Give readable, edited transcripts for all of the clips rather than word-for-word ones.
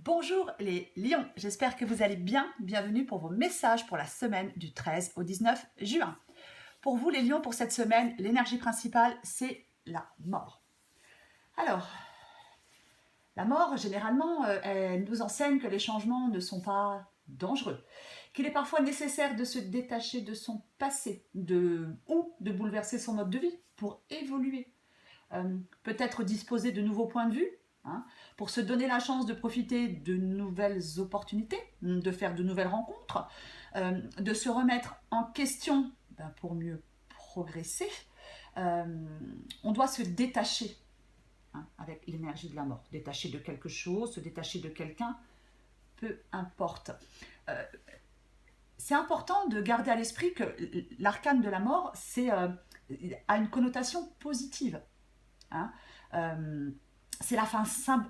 Bonjour les lions, j'espère que vous allez bien. Bienvenue pour vos messages pour la semaine du 13 au 19 juin. Pour vous les lions, pour cette semaine, l'énergie principale, c'est la mort. Alors, la mort, généralement, elle nous enseigne que les changements ne sont pas dangereux, qu'il est parfois nécessaire de se détacher de son passé, ou de bouleverser son mode de vie pour évoluer. Peut-être disposer de nouveaux points de vue, pour se donner la chance de profiter de nouvelles opportunités, de faire de nouvelles rencontres, de se remettre en question pour mieux progresser. On doit se détacher avec l'énergie de la mort, détacher de quelque chose, se détacher de quelqu'un, peu importe. C'est important de garder à l'esprit que l'arcane de la mort a une connotation positive. C'est la fin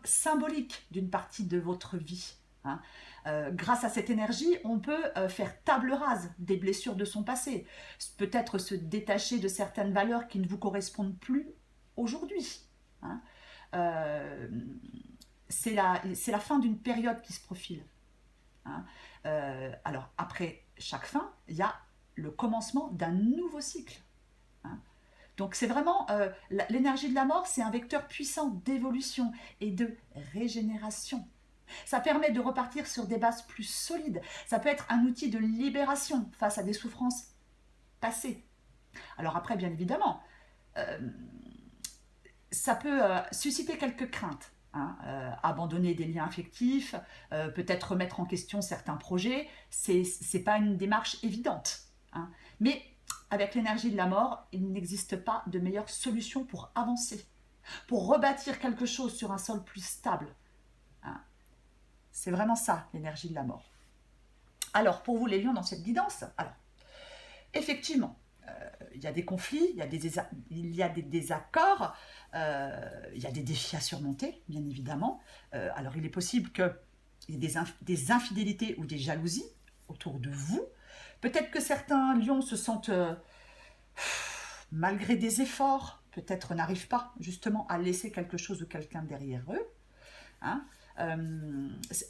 symbolique d'une partie de votre vie. Grâce à cette énergie, on peut faire table rase des blessures de son passé, peut-être se détacher de certaines valeurs qui ne vous correspondent plus aujourd'hui. C'est la fin d'une période qui se profile. Alors, après chaque fin, il y a le commencement d'un nouveau cycle. Donc c'est vraiment, l'énergie de la mort, c'est un vecteur puissant d'évolution et de régénération. Ça permet de repartir sur des bases plus solides. Ça peut être un outil de libération face à des souffrances passées. Alors après, bien évidemment, ça peut susciter quelques craintes. Abandonner des liens affectifs, peut-être remettre en question certains projets, c'est pas une démarche évidente. Mais avec l'énergie de la mort, il n'existe pas de meilleure solution pour avancer, pour rebâtir quelque chose sur un sol plus stable. C'est vraiment ça, l'énergie de la mort. Alors, pour vous les lions dans cette guidance, alors, effectivement, il y a des conflits, il y a des désaccords, il y a des défis à surmonter, bien évidemment. Alors, il est possible qu'il y ait des infidélités ou des jalousies autour de vous. Peut-être que certains lions se sentent, malgré des efforts, peut-être n'arrivent pas justement à laisser quelque chose ou quelqu'un derrière eux.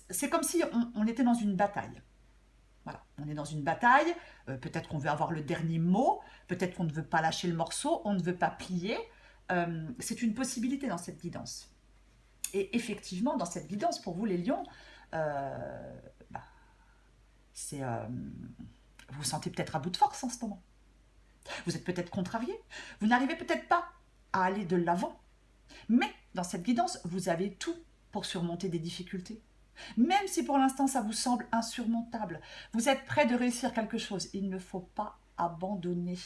C'est comme si on était dans une bataille. Voilà, on est dans une bataille, peut-être qu'on veut avoir le dernier mot, peut-être qu'on ne veut pas lâcher le morceau, on ne veut pas plier. C'est une possibilité dans cette guidance. Et effectivement, dans cette guidance, pour vous les lions, vous vous sentez peut-être à bout de force en ce moment. Vous êtes peut-être contrarié, vous n'arrivez peut-être pas à aller de l'avant. Mais dans cette guidance, vous avez tout pour surmonter des difficultés. Même si pour l'instant ça vous semble insurmontable, vous êtes prêt de réussir quelque chose. Il ne faut pas abandonner.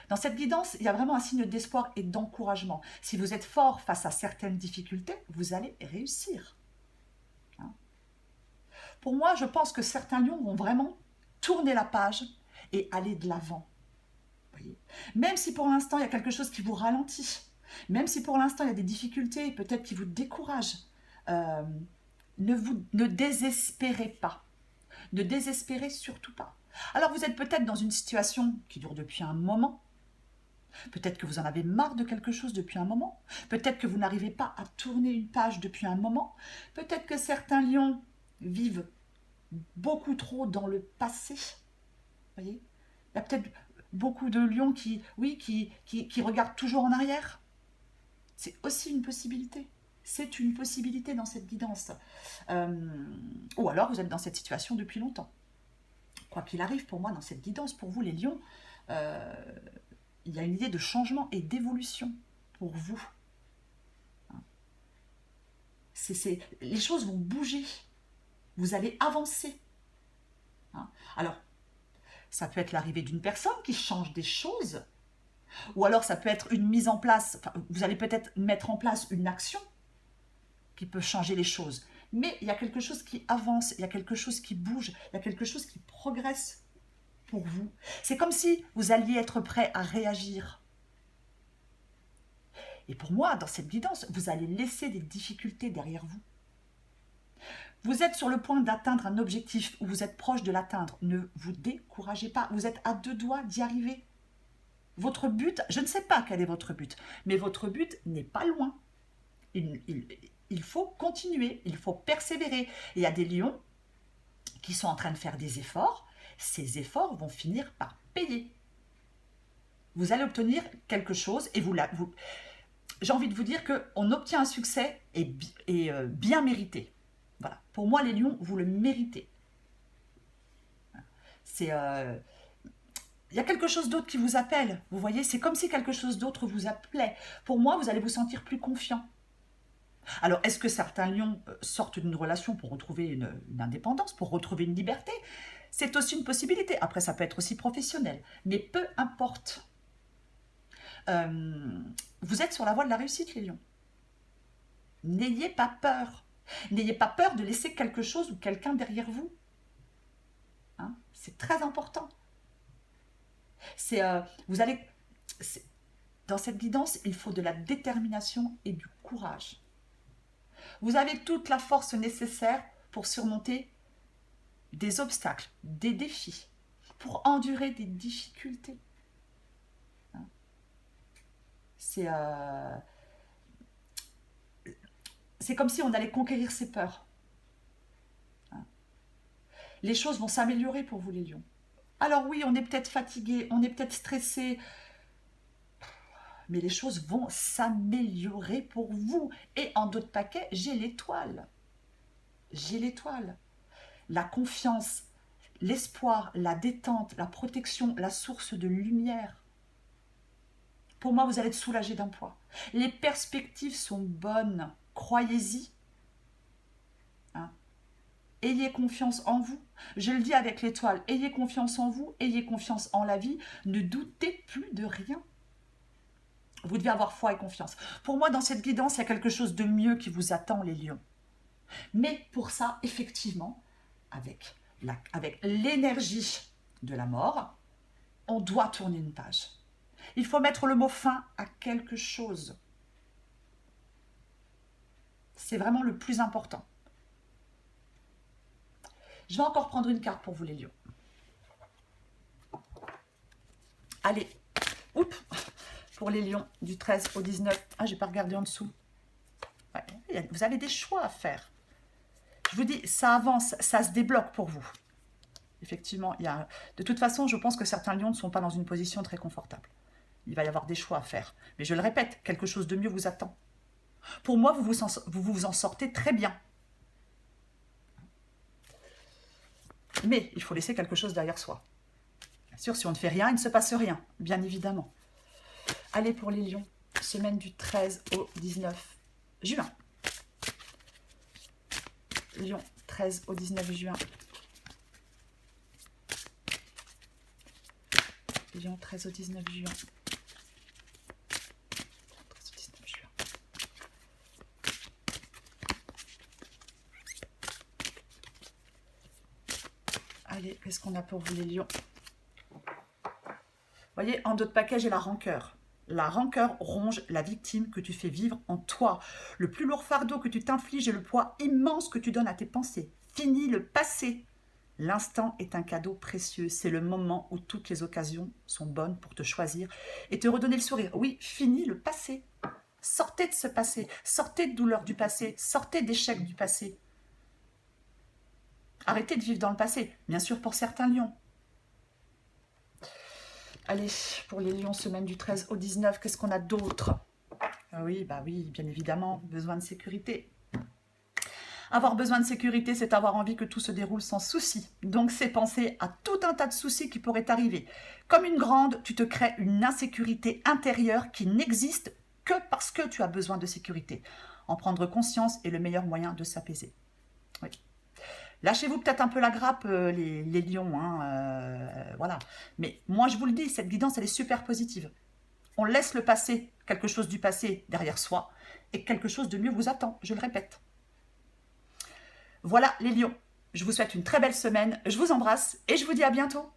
Dans cette guidance, il y a vraiment un signe d'espoir et d'encouragement. Si vous êtes fort face à certaines difficultés, vous allez réussir. Pour moi, je pense que certains lions vont vraiment tourner la page et aller de l'avant. Même si pour l'instant il y a quelque chose qui vous ralentit, même si pour l'instant il y a des difficultés peut-être qui vous découragent, ne désespérez pas. Ne désespérez surtout pas. Alors vous êtes peut-être dans une situation qui dure depuis un moment. Peut-être que vous en avez marre de quelque chose depuis un moment. Peut-être que vous n'arrivez pas à tourner une page depuis un moment. Peut-être que certains lions vivent beaucoup trop dans le passé. Voyez ? Il y a peut-être beaucoup de lions qui regardent toujours en arrière. C'est aussi une possibilité. C'est une possibilité dans cette guidance. Ou alors vous êtes dans cette situation depuis longtemps. Quoi qu'il arrive, pour moi, dans cette guidance, pour vous les lions, il y a une idée de changement et d'évolution pour vous. Les choses vont bouger. Vous allez avancer. Alors, ça peut être l'arrivée d'une personne qui change des choses. Ou alors ça peut être une mise en place, vous allez peut-être mettre en place une action qui peut changer les choses. Mais il y a quelque chose qui avance, il y a quelque chose qui bouge, il y a quelque chose qui progresse pour vous. C'est comme si vous alliez être prêt à réagir. Et pour moi, dans cette guidance, vous allez laisser des difficultés derrière vous. Vous êtes sur le point d'atteindre un objectif ou vous êtes proche de l'atteindre. Ne vous découragez pas, vous êtes à 2 doigts d'y arriver. Votre but, je ne sais pas quel est votre but, mais votre but n'est pas loin. Il il faut continuer, il faut persévérer. Et il y a des lions qui sont en train de faire des efforts. Ces efforts vont finir par payer. Vous allez obtenir quelque chose et j'ai envie de vous dire qu'on obtient un succès bien mérité. Voilà. Pour moi, les lions, vous le méritez. Il y a quelque chose d'autre qui vous appelle. Vous voyez, c'est comme si quelque chose d'autre vous appelait. Pour moi, vous allez vous sentir plus confiant. Alors, est-ce que certains lions sortent d'une relation pour retrouver une indépendance, pour retrouver une liberté? C'est aussi une possibilité. Après, ça peut être aussi professionnel. Mais peu importe. Vous êtes sur la voie de la réussite, les lions. N'ayez pas peur. N'ayez pas peur de laisser quelque chose ou quelqu'un derrière vous. Hein, c'est très important. Dans cette guidance, il faut de la détermination et du courage. Vous avez toute la force nécessaire pour surmonter des obstacles, des défis, pour endurer des difficultés. Hein, c'est comme si on allait conquérir ses peurs. Hein, les choses vont s'améliorer pour vous, les lions. Alors oui, on est peut-être fatigué, on est peut-être stressé, mais les choses vont s'améliorer pour vous. Et en d'autres paquets, j'ai l'étoile. J'ai l'étoile. La confiance, l'espoir, la détente, la protection, la source de lumière. Pour moi, vous allez être soulagé d'un poids. Les perspectives sont bonnes. Croyez-y. Hein? Ayez confiance en vous. Je le dis avec l'étoile. Ayez confiance en vous. Ayez confiance en la vie. Ne doutez plus de rien. Vous devez avoir foi et confiance. Pour moi, dans cette guidance, il y a quelque chose de mieux qui vous attend, les lions. Mais pour ça, effectivement, avec l'énergie de la mort, on doit tourner une page. Il faut mettre le mot fin à quelque chose. C'est vraiment le plus important. Je vais encore prendre une carte pour vous, les lions. Allez, oups, pour les lions du 13 au 19. Ah, j'ai pas regardé en dessous. Ouais, vous avez des choix à faire. Je vous dis, ça avance, ça se débloque pour vous. Effectivement, de toute façon, je pense que certains lions ne sont pas dans une position très confortable. Il va y avoir des choix à faire. Mais je le répète, quelque chose de mieux vous attend. Pour moi, vous vous en sortez très bien. Mais il faut laisser quelque chose derrière soi. Bien sûr, si on ne fait rien, il ne se passe rien, bien évidemment. Allez pour les lions, semaine du 13 au 19 juin. Lion, 13 au 19 juin. Lion, 13 au 19 juin. 13 au 19 juin. Allez, qu'est-ce qu'on a pour vous, les lions? Vous voyez, en d'autres paquets, j'ai la rancœur. La rancœur ronge la victime que tu fais vivre en toi. Le plus lourd fardeau que tu t'infliges est le poids immense que tu donnes à tes pensées. Finis le passé. L'instant est un cadeau précieux. C'est le moment où toutes les occasions sont bonnes pour te choisir et te redonner le sourire. Oui, finis le passé. Sortez de ce passé. Sortez de douleurs du passé. Sortez d'échecs du passé. Arrêtez de vivre dans le passé. Bien sûr, pour certains lions. Allez, pour les lions, semaine du 13 au 19, qu'est-ce qu'on a d'autre? Oui, bien évidemment, besoin de sécurité. Avoir besoin de sécurité, c'est avoir envie que tout se déroule sans souci. Donc, c'est penser à tout un tas de soucis qui pourraient arriver. Comme une grande, tu te crées une insécurité intérieure qui n'existe que parce que tu as besoin de sécurité. En prendre conscience est le meilleur moyen de s'apaiser. Oui. Lâchez-vous peut-être un peu la grappe, les lions, hein, voilà. Mais moi, je vous le dis, cette guidance, elle est super positive. On laisse le passé, quelque chose du passé derrière soi, et quelque chose de mieux vous attend, je le répète. Voilà, les lions. Je vous souhaite une très belle semaine, je vous embrasse, et je vous dis à bientôt.